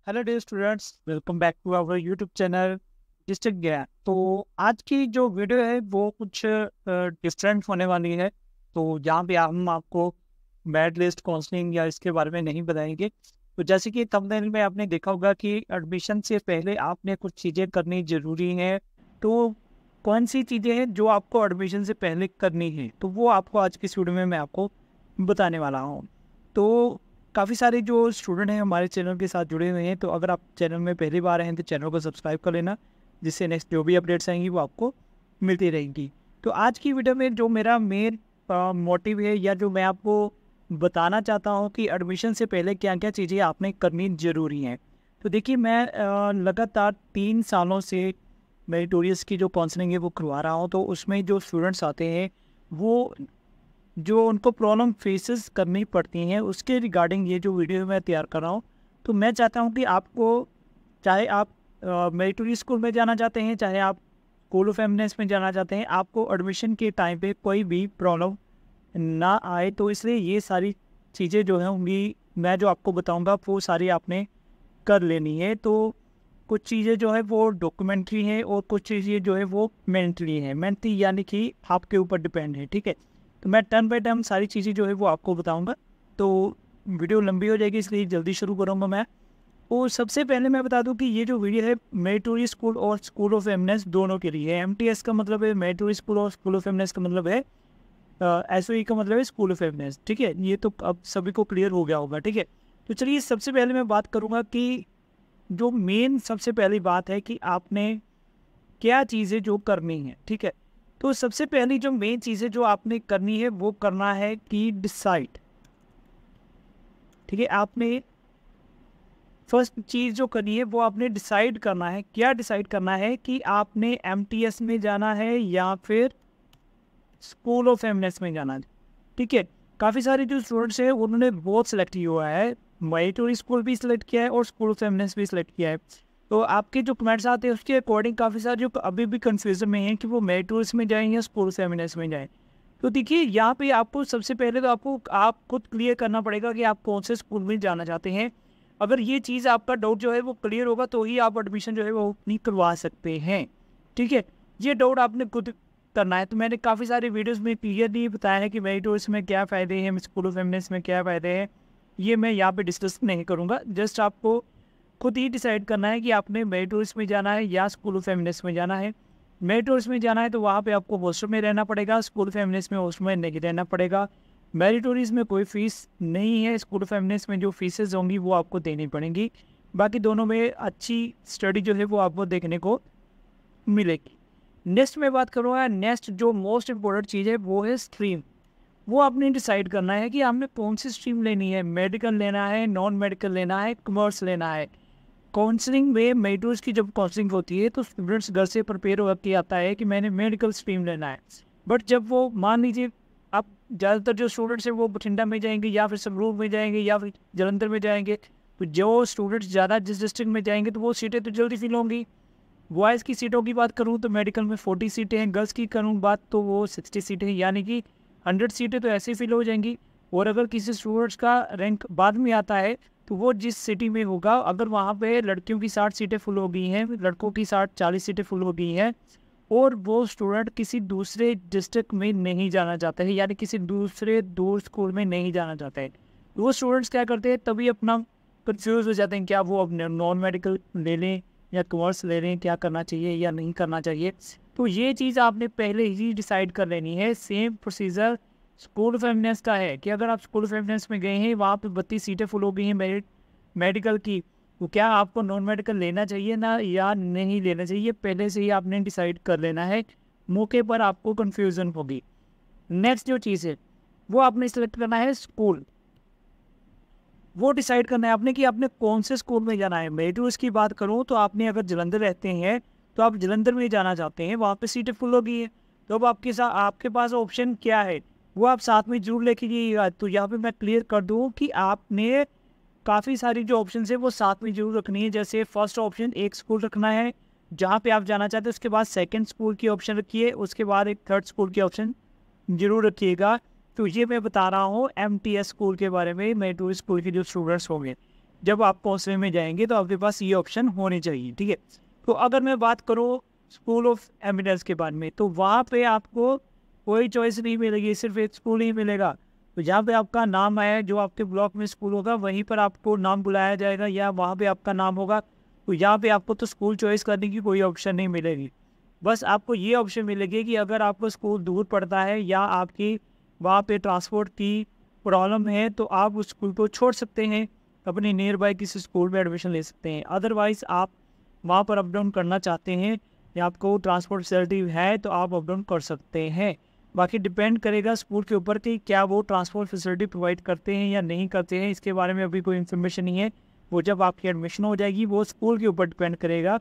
Hello dear students, welcome back to our YouTube channel District Gyan. तो आज की जो वीडियो है वो कुछ डिफरेंट होने वाली है। तो यहाँ पे हम आपको मेरिट लिस्ट काउंसलिंग या इसके बारे में नहीं बताएंगे। तो जैसे कि थंबनेल में आपने देखा होगा कि एडमिशन से पहले आपने कुछ चीज़ें करनी ज़रूरी हैं। तो कौन सी चीज़ें हैं जो आपको एडमिशन से पहले करनी है, तो वो आपको आज की इस वीडियो में मैं आपको बताने वाला हूँ। तो काफ़ी सारे जो स्टूडेंट हैं हमारे चैनल के साथ जुड़े हुए हैं, तो अगर आप चैनल में पहली बार हैं तो चैनल को सब्सक्राइब कर लेना, जिससे नेक्स्ट जो भी अपडेट्स आएंगी वो आपको मिलती रहेंगी। तो आज की वीडियो में जो मेरा मेन मोटिव है या जो मैं आपको बताना चाहता हूँ कि एडमिशन से पहले क्या क्या चीज़ें आपने करनी ज़रूरी हैं। तो देखिए, मैं लगातार 3 सालों से मेरिटोरियस की जो काउंसलिंग है वो करवा रहा हूँ। तो उसमें जो स्टूडेंट्स आते हैं वो जो उनको प्रॉब्लम फेसेस करनी पड़ती हैं, उसके रिगार्डिंग ये जो वीडियो मैं तैयार कर रहा हूँ। तो मैं चाहता हूँ कि आपको, चाहे आप मेरिटोरियस स्कूल में जाना चाहते हैं, चाहे आप स्कूल ऑफ एमिनेंस में जाना चाहते हैं, आपको एडमिशन के टाइम पे कोई भी प्रॉब्लम ना आए। तो इसलिए ये सारी चीज़ें जो हैं होंगी, मैं जो आपको बताऊँगा वो सारी आपने कर लेनी है। तो कुछ चीज़ें जो है वो डॉक्यूमेंट्री हैं और कुछ चीज़ें जो है वो मेंटली हैं। मेंटली यानी कि आपके ऊपर डिपेंड है, ठीक है। तो मैं टर्न बाय टर्न सारी चीज़ें जो है वो आपको बताऊंगा। तो वीडियो लंबी हो जाएगी, इसलिए जल्दी शुरू करूंगा मैं। और सबसे पहले मैं बता दूं कि ये जो वीडियो है मेरिटोरियस स्कूल और स्कूल ऑफ एमिनेंस दोनों के लिए है। एमटीएस का मतलब है मेरिटोरियस स्कूल और स्कूल ऑफ एमिनेंस का मतलब है एसओई का मतलब है स्कूल ऑफ एमिनेंस, ठीक है। ये तो अब सभी को क्लियर हो गया होगा, ठीक है। तो चलिए, सबसे पहले मैं बात करूँगा कि जो मेन सबसे पहली बात है कि आपने क्या चीज़ें जो करनी है, ठीक है। तो सबसे पहली जो मेन चीज़ें जो आपने करनी है वो करना है कि डिसाइड, ठीक है। आपने फर्स्ट चीज़ जो करनी है वो आपने डिसाइड करना है। क्या डिसाइड करना है कि आपने एमटीएस में जाना है या फिर स्कूल ऑफ एमिनेंस में जाना है, ठीक है। काफ़ी सारे जो स्टूडेंट्स हैं उन्होंने बहुत सेलेक्ट किया हुआ है, मेरिटोरी स्कूल भी सिलेक्ट किया है और स्कूल ऑफ एमिनेंस भी सिलेक्ट किया है। तो आपके जो कमेंट्स आते हैं उसके अकॉर्डिंग काफ़ी सारे जो अभी भी कंफ्यूजन में हैं कि वो मेरिटोरियस में जाएँ या स्कूल ऑफ एमिनेंस में जाएँ। तो देखिए, यहाँ पे आपको सबसे पहले तो आपको आप खुद क्लियर करना पड़ेगा कि आप कौन से स्कूल में जाना चाहते हैं। अगर ये चीज़ आपका डाउट जो है वो क्लियर होगा तो ही आप एडमिशन जो है वो अपनी करवा सकते हैं, ठीक है। ये डाउट आपने खुद करना है। तो मैंने काफ़ी सारे वीडियोस में क्लियरली बताया है कि मेरिटोरियस में क्या फ़ायदे हैं, स्कूल ऑफ एमिनेंस में क्या फ़ायदे हैं। ये मैं यहाँ पे डिस्कस नहीं करूँगा। जस्ट आपको खुद ही डिसाइड करना है कि आपने मेरिटोरियस में जाना है या स्कूल ऑफ एमिनेंस में जाना है। मेरिटोरियस में जाना है तो वहाँ पे आपको हॉस्टल में रहना पड़ेगा, स्कूल ऑफ एमिनेंस में हॉस्टल में नहीं रहना पड़ेगा। मेरिटोरियस में कोई फ़ीस नहीं है, स्कूल ऑफ एमिनेंस में जो फीसेस होंगी वो आपको देनी पड़ेंगी। बाकी दोनों में अच्छी स्टडी जो है वो आपको देखने को मिलेगी। नेक्स्ट मैं बात करूँगा, नेक्स्ट जो मोस्ट इम्पोर्टेंट चीज़ है वो है स्ट्रीम। वो आपने डिसाइड करना है कि आपने कौन सी स्ट्रीम लेनी है, मेडिकल लेना है, नॉन मेडिकल लेना है, कॉमर्स लेना है। काउंसलिंग में मेरिटोरियस की जब काउंसलिंग होती है तो स्टूडेंट्स घर से प्रिपेयर होकर के आता है कि मैंने मेडिकल स्ट्रीम लेना है। बट जब वो, मान लीजिए, आप ज़्यादातर जो स्टूडेंट्स हैं वो बठिंडा में जाएंगे या फिर संगरूर में जाएंगे या फिर जलंधर में जाएंगे। तो जो स्टूडेंट्स ज़्यादा जिस डिस्ट्रिक्ट में जाएंगे तो वो सीटें तो जल्दी फिल होंगी। बॉयज़ की सीटों की बात करूँ तो मेडिकल में 40 सीटें हैं, गर्ल्स की करूँ बात तो वो 60 सीटें हैं, यानी कि 100 सीटें तो ऐसे ही फिल हो जाएंगी। और अगर किसी स्टूडेंट्स का रैंक बाद में आता है तो वो जिस सिटी में होगा, अगर वहाँ पे लड़कियों की 60 सीटें फुल हो गई हैं, लड़कों की 40 सीटें फुल हो गई हैं, और वो स्टूडेंट किसी दूसरे डिस्ट्रिक्ट में नहीं जाना चाहते हैं, यानी किसी दूसरे दूर स्कूल में नहीं जाना चाहते हैं, तो वो स्टूडेंट्स क्या करते हैं, तभी अपना कन्फ्यूज़ हो जाते हैं क्या वो अब नॉन मेडिकल ले लें या कॉमर्स ले लें, क्या करना चाहिए या नहीं करना चाहिए। तो ये चीज़ आपने पहले ही डिसाइड कर लेनी है। Same procedure school of eminence का है कि अगर आप स्कूल ऑफ एमिनेंस में गए हैं, वहाँ पे 32 सीटें फुल हो गई हैं मेडिकल की, तो क्या आपको नॉन मेडिकल लेना चाहिए ना या नहीं लेना चाहिए, पहले से ही आपने डिसाइड कर लेना है। मौके पर आपको कन्फ्यूज़न होगी। नेक्स्ट जो चीज़ है वो आपने सेलेक्ट करना है स्कूल। वो डिसाइड करना है आपने कि आपने कौन से स्कूल में जाना है। मेरिटोरियस की बात करूँ तो आपने अगर जलंधर रहते हैं तो आप जलंधर में जाना चाहते हैं, वहाँ पे सीटें फुल हो गई है, तो अब आपके पास ऑप्शन क्या है वो आप साथ में जरूर लेके जाइएगा। तो यहाँ पे मैं क्लियर कर दूँ कि आपने काफ़ी सारी जो ऑप्शन है वो साथ में जरूर रखनी है। जैसे फर्स्ट ऑप्शन एक स्कूल रखना है जहाँ पे आप जाना चाहते हैं, उसके बाद सेकंड स्कूल की ऑप्शन रखिए, उसके बाद एक थर्ड स्कूल की ऑप्शन जरूर रखिएगा। तो ये मैं बता रहा हूँ एमटीएस स्कूल के बारे में, मेरिटोरियस स्कूल के जो स्टूडेंट्स होंगे। जब आप काउंसलिंग में जाएंगे तो आपके पास ये ऑप्शन होने चाहिए, ठीक है। तो अगर मैं बात करूँ स्कूल ऑफ एमिनेंस के बारे में, तो वहाँ पे आपको कोई चॉइस नहीं मिलेगी, सिर्फ एक स्कूल ही मिलेगा। तो जहाँ पे आपका नाम आया, जो आपके ब्लॉक में स्कूल होगा वहीं पर आपको नाम बुलाया जाएगा, या वहाँ पे आपका नाम होगा। तो यहाँ पे आपको तो स्कूल चॉइस करने की कोई ऑप्शन नहीं मिलेगी। बस आपको ये ऑप्शन मिलेगी कि अगर आपको स्कूल दूर पड़ता है या आपकी वहाँ पे ट्रांसपोर्ट की प्रॉब्लम है, तो आप उस स्कूल को छोड़ सकते हैं, अपने नियर बाय किसी स्कूल में एडमिशन ले सकते हैं। अदरवाइज़ आप वहाँ पर अप डाउन करना चाहते हैं या आपको ट्रांसपोर्ट फैसिलिटी है तो आप अप डाउन कर सकते हैं। बाकी डिपेंड करेगा स्कूल के ऊपर कि क्या वो ट्रांसपोर्ट फैसिलिटी प्रोवाइड करते हैं या नहीं करते हैं। इसके बारे में अभी कोई इन्फॉर्मेशन नहीं है, वो जब आपकी एडमिशन हो जाएगी वो स्कूल के ऊपर डिपेंड करेगा।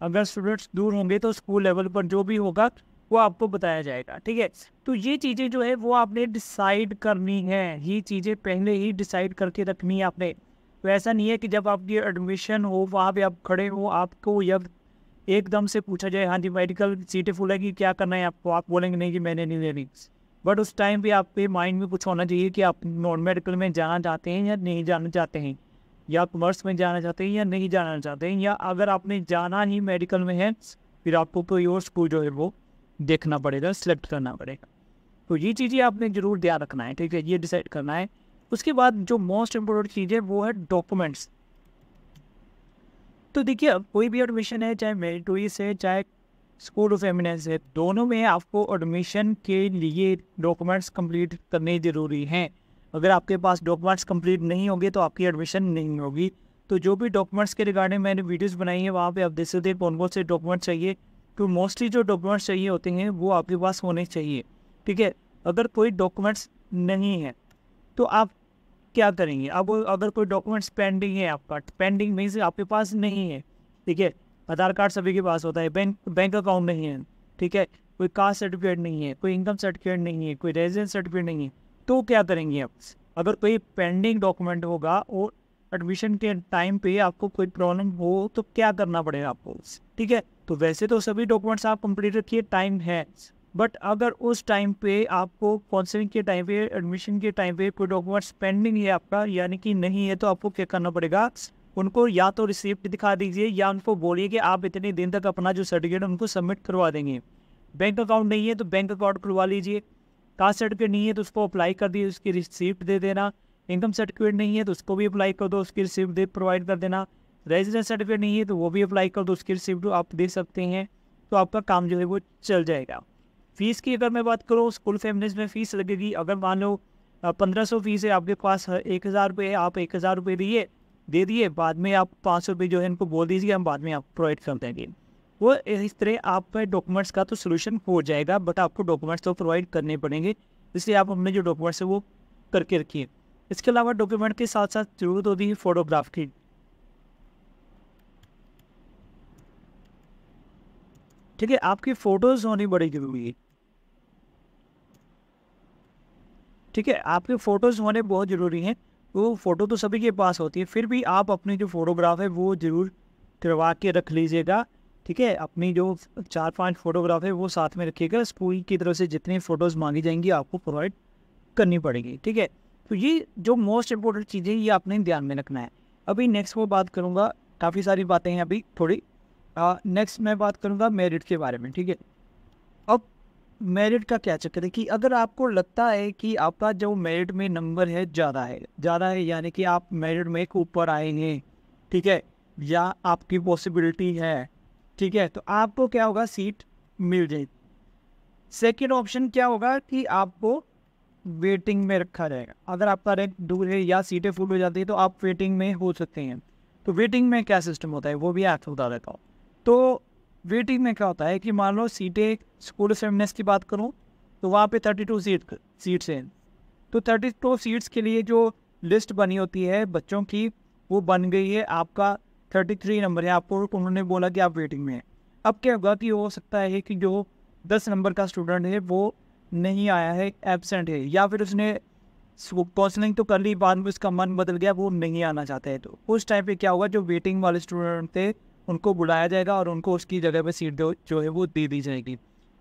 अगर स्टूडेंट्स दूर होंगे तो स्कूल लेवल पर जो भी होगा वो आपको बताया जाएगा, ठीक है। तो ये चीज़ें जो है वो आपने डिसाइड करनी है, ये चीज़ें पहले ही डिसाइड करके रखनी है आपने। तो ऐसा नहीं है कि जब आपकी एडमिशन हो वहाँ पे आप खड़े हो, आपको जब एकदम से पूछा जाए हाँ जी मेडिकल सीटें फुल है कि क्या करना है आपको, आप बोलेंगे नहीं कि मैंने नहीं लेनी। बट उस टाइम पे आपके माइंड में कुछ होना चाहिए कि आप नॉन मेडिकल में जाना चाहते हैं या नहीं जाना चाहते हैं, या कॉमर्स में जाना चाहते हैं या नहीं जाना चाहते हैं, या अगर आपने जाना ही मेडिकल में है फिर आपको कोई और स्कूल जो है वो देखना पड़ेगा, सिलेक्ट करना पड़ेगा। तो ये चीज़ें आपने ज़रूर ध्यान रखना है, ठीक है, ये डिसाइड करना है। उसके बाद जो मोस्ट इम्पोर्टेंट चीज़ है वो है डॉक्यूमेंट्स। तो देखिए अब कोई भी एडमिशन है, चाहे मेरिटोरियस है चाहे स्कूल ऑफ एमिनेंस है, दोनों में आपको एडमिशन के लिए डॉक्यूमेंट्स कंप्लीट करने ज़रूरी हैं। अगर आपके पास डॉक्यूमेंट्स कंप्लीट नहीं होंगे तो आपकी एडमिशन नहीं होगी। तो जो भी डॉक्यूमेंट्स के रिगार्डिंग मैंने वीडियोस बनाई है वहाँ पे आप देख सकते हैं कौन कौन से डॉक्यूमेंट्स चाहिए। तो मोस्टली जो डॉक्यूमेंट्स चाहिए होते हैं वो आपके पास होने चाहिए, ठीक है। अगर कोई डॉक्यूमेंट्स नहीं है तो आप क्या करेंगे। अब अगर कोई डॉक्यूमेंट्स पेंडिंग है, आपका पेंडिंग मीन्स आपके पास नहीं है, ठीक है। आधार कार्ड सभी के पास होता है, बैंक अकाउंट नहीं है, ठीक है, कोई कास्ट सर्टिफिकेट नहीं है, कोई इनकम सर्टिफिकेट नहीं है, कोई रेजिडेंस सर्टिफिकेट नहीं है, तो क्या करेंगे आप। अगर कोई पेंडिंग डॉक्यूमेंट होगा और एडमिशन के टाइम पे आपको कोई प्रॉब्लम हो तो क्या करना पड़ेगा आपको, ठीक है। तो वैसे तो सभी डॉक्यूमेंट्स आप कंप्लीट रखिए, टाइम है। बट अगर उस टाइम पे आपको काउंसलिंग के टाइम पे, एडमिशन के टाइम पे कोई डॉक्यूमेंट्स पेंडिंग है आपका, यानी कि नहीं है, तो आपको क्या करना पड़ेगा, उनको या तो रिसिप्ट दिखा दीजिए या उनको बोलिए कि आप इतने दिन तक अपना जो सर्टिफिकेट उनको सबमिट करवा देंगे। बैंक अकाउंट नहीं है तो बैंक अकाउंट खुलवा लीजिए, कास्ट सर्टिफिकेट नहीं है तो उसको अप्लाई कर दिए, उसकी रिसिप्ट दे देना। इनकम सर्टिफिकेट नहीं है तो उसको भी अप्लाई कर दो, उसकी रिसिप्ट दे प्रोवाइड कर देना। रेजिडेंस सर्टिफिकेट नहीं है तो वो भी अप्लाई कर दो, उसकी रिसिप्ट आप दे सकते हैं। तो आपका काम जो है वो चल जाएगा। फीस की अगर मैं बात करूँ, स्कूल ऑफ एमिनेंस में फ़ीस लगेगी। अगर मान लो 1500 फीस है, आपके पास 1000 रुपये है, आप 1000 रुपये दे दिए, बाद में आप 500 रुपये जो है इनको बोल दीजिए, हम बाद में आप प्रोवाइड कर देंगे। वो इस तरह आप डॉक्यूमेंट्स का तो सोल्यूशन हो जाएगा, बट आपको डॉक्यूमेंट्स तो प्रोवाइड करने पड़ेंगे, इसलिए आप अपने जो डॉक्यूमेंट्स है वो करके रखिए। इसके अलावा डॉक्यूमेंट के साथ साथ ज़रूरत होती है फ़ोटोग्राफ की, ठीक है। आपकी फ़ोटोज़ होनी बड़ी ज़रूरी है, ठीक है, आपके फ़ोटोज़ होने बहुत ज़रूरी हैं। वो फ़ोटो तो सभी के पास होती है, फिर भी आप अपनी जो फ़ोटोग्राफ है वो ज़रूर करवा के रख लीजिएगा, ठीक है। अपनी जो 4-5 फ़ोटोग्राफ है वो साथ में रखिएगा। स्कूल की तरफ से जितनी फ़ोटोज़ मांगी जाएंगी आपको प्रोवाइड करनी पड़ेगी, ठीक है। तो ये जो मोस्ट इम्पोर्टेंट चीज़ें ये आपने ध्यान में रखना है। अभी नेक्स्ट वो बात करूँगा, काफ़ी सारी बातें हैं अभी थोड़ी। नेक्स्ट मैं बात करूँगा मेरिट के बारे में, ठीक है। अब मेरिट का क्या चक्कर है कि अगर आपको लगता है कि आपका जो मेरिट में नंबर है ज़्यादा है, यानी कि आप मेरिट में ऊपर आए हैं, ठीक है, या आपकी पॉसिबिलिटी है, ठीक है, तो आपको क्या होगा, सीट मिल जाएगी। सेकंड ऑप्शन क्या होगा कि आपको वेटिंग में रखा जाएगा। अगर आपका रैंक दूर है या सीटें फुल हो जाती है तो आप वेटिंग में हो सकते हैं। तो वेटिंग में क्या सिस्टम होता है वो भी आपको बता देता हूँ। तो वेटिंग में क्या होता है कि मान लो सीटें, स्कूल ऑफ एमिनेंस की बात करूँ तो वहाँ पे 32 सीट्स हैं। तो 32 सीट्स के लिए जो लिस्ट बनी होती है बच्चों की वो बन गई है, आपका 33 नंबर है, आपको उन्होंने बोला कि आप वेटिंग में हैं। अब क्या होगा कि हो सकता है कि जो 10 नंबर का स्टूडेंट है वो नहीं आया है, एब्सेंट है, या फिर उसने काउंसलिंग तो कर ली, बाद में उसका मन बदल गया, वो नहीं आना चाहते हैं। तो उस टाइम पे क्या होगा, जो वेटिंग वाले स्टूडेंट थे उनको बुलाया जाएगा और उनको उसकी जगह पे सीट जो है वो दे दी जाएगी।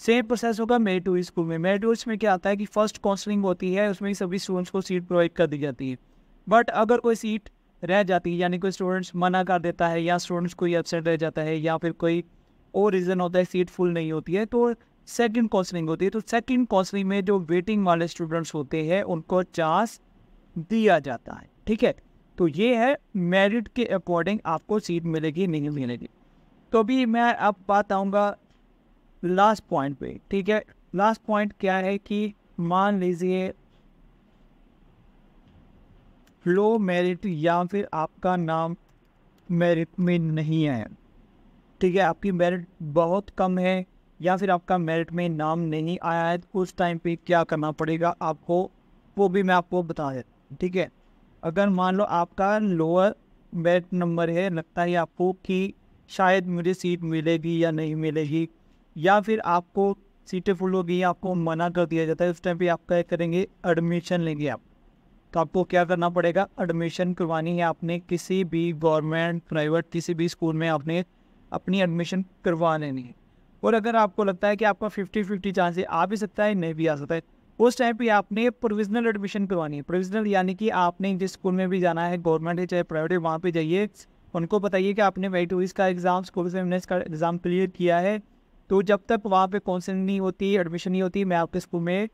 सेम प्रोसेस होगा मेरिटोरियस स्कूल में। मेरिटोरियस में क्या आता है कि फर्स्ट काउंसलिंग होती है, उसमें सभी स्टूडेंट्स को सीट प्रोवाइड कर दी जाती है। बट अगर कोई सीट रह जाती है, यानी कोई स्टूडेंट्स मना कर देता है या स्टूडेंट्स कोई एब्सेंट रह जाता है या फिर कोई और रीज़न होता है, सीट फुल नहीं होती है, तो सेकंड काउंसलिंग होती है। तो सेकंड काउंसलिंग में जो वेटिंग वाले स्टूडेंट्स होते हैं उनको चांस दिया जाता है। ठीक है, तो ये है मेरिट के अकॉर्डिंग आपको सीट मिलेगी नहीं मिलेगी। तो अभी मैं अब बात आऊँगा लास्ट पॉइंट पे। ठीक है, लास्ट पॉइंट क्या है कि मान लीजिए लो मेरिट या फिर आपका नाम मेरिट में नहीं आया। ठीक है, आपकी मेरिट बहुत कम है या फिर आपका मेरिट में नाम नहीं आया है, तो उस टाइम पे क्या करना पड़ेगा आपको, वो भी मैं आपको बता देता। ठीक है, अगर मान लो आपका लोअर मेरिट नंबर है, लगता है आपको कि शायद मुझे सीट मिलेगी या नहीं मिलेगी, या फिर आपको सीटें फुल होगी, आपको मना कर दिया जाता है, उस टाइम पे आप क्या करेंगे, एडमिशन लेंगे आप। तो आपको क्या करना पड़ेगा, एडमिशन करवानी है आपने किसी भी गवर्नमेंट प्राइवेट किसी भी स्कूल में आपने अपनी एडमिशन करवा लेनी है। और अगर आपको लगता है कि आपका 50-50 चांस है, आ भी सकता है नहीं भी आ सकता है, उस टाइम पे आपने प्रोविजनल एडमिशन करवानी है। प्रोविजनल यानी कि आपने जिस स्कूल में भी जाना है, गवर्नमेंट है चाहे प्राइवेट है, वहाँ पे जाइए, उनको बताइए कि आपने वेट का एग्ज़ाम, स्कूल से एमनेस का एग्ज़ाम क्लियर किया है, तो जब तक वहाँ पे काउंसलिंग नहीं होती, एडमिशन नहीं होती, मैं आपके स्कूल में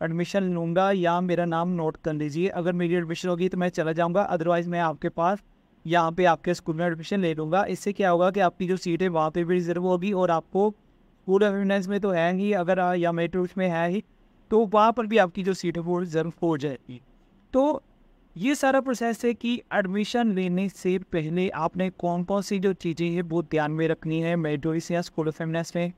एडमिशन लूँगा या मेरा नाम नोट कर लीजिए। अगर मेरी एडमिशन होगी तो मैं चला जाऊँगा, अदरवाइज़ मैं आपके पास यहाँ पे आपके स्कूल में एडमिशन ले लूँगा। इससे क्या होगा कि आपकी जो सीट है वहाँ पे भी रिजर्व होगी और आपको स्कूल ऑफ एमिनेंस में तो है ही, अगर या मेरिट में है ही, तो वहाँ पर भी आपकी जो सीट है वो रिजर्व हो जाएगी। तो ये सारा प्रोसेस है कि एडमिशन लेने से पहले आपने कौन कौन सी जो चीज़ें हैं वो ध्यान में रखनी है मेरिट या स्कूल ऑफ एमिनेंस में।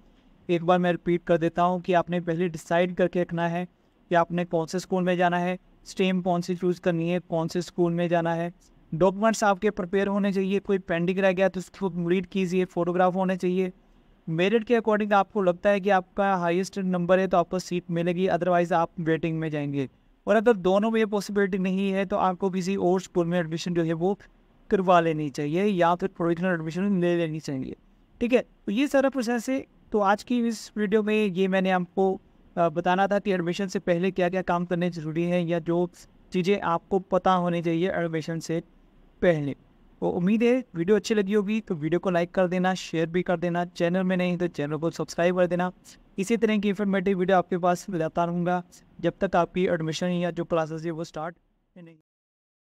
एक बार मैं रिपीट कर देता हूँ कि आपने पहले डिसाइड करके रखना है कि आपने कौन से स्कूल में जाना है, स्ट्रीम कौन सी चूज़ करनी है, कौन से स्कूल में जाना है, डॉक्यूमेंट्स आपके प्रिपेयर होने चाहिए, कोई पेंडिंग रह गया तो उसको कंप्लीट कीजिए, फोटोग्राफ होने चाहिए। मेरिट के अकॉर्डिंग आपको लगता है कि आपका हाईएस्ट नंबर है तो आपको सीट मिलेगी, अदरवाइज़ आप वेटिंग में जाएंगे। और अगर दोनों में ये पॉसिबिलिटी नहीं है तो आपको किसी और स्कूल में एडमिशन जो है वो करवा लेनी चाहिए या फिर प्रोविजनल एडमिशन ले लेनी चाहिए। ठीक है, तो ये सारा प्रोसेस है। तो आज की इस वीडियो में ये मैंने आपको बताना था कि एडमिशन से पहले क्या क्या काम करने ज़रूरी है या जो चीज़ें आपको पता होनी चाहिए एडमिशन से पहले। तो उम्मीद है वीडियो अच्छी लगी होगी, तो वीडियो को लाइक कर देना, शेयर भी कर देना, चैनल में नहीं तो चैनल को सब्सक्राइब कर देना। इसी तरह की इन्फॉर्मेटिव वीडियो आपके पास लाता रहूँगा जब तक आपकी एडमिशन या जो क्लासेस है वो स्टार्ट नहीं।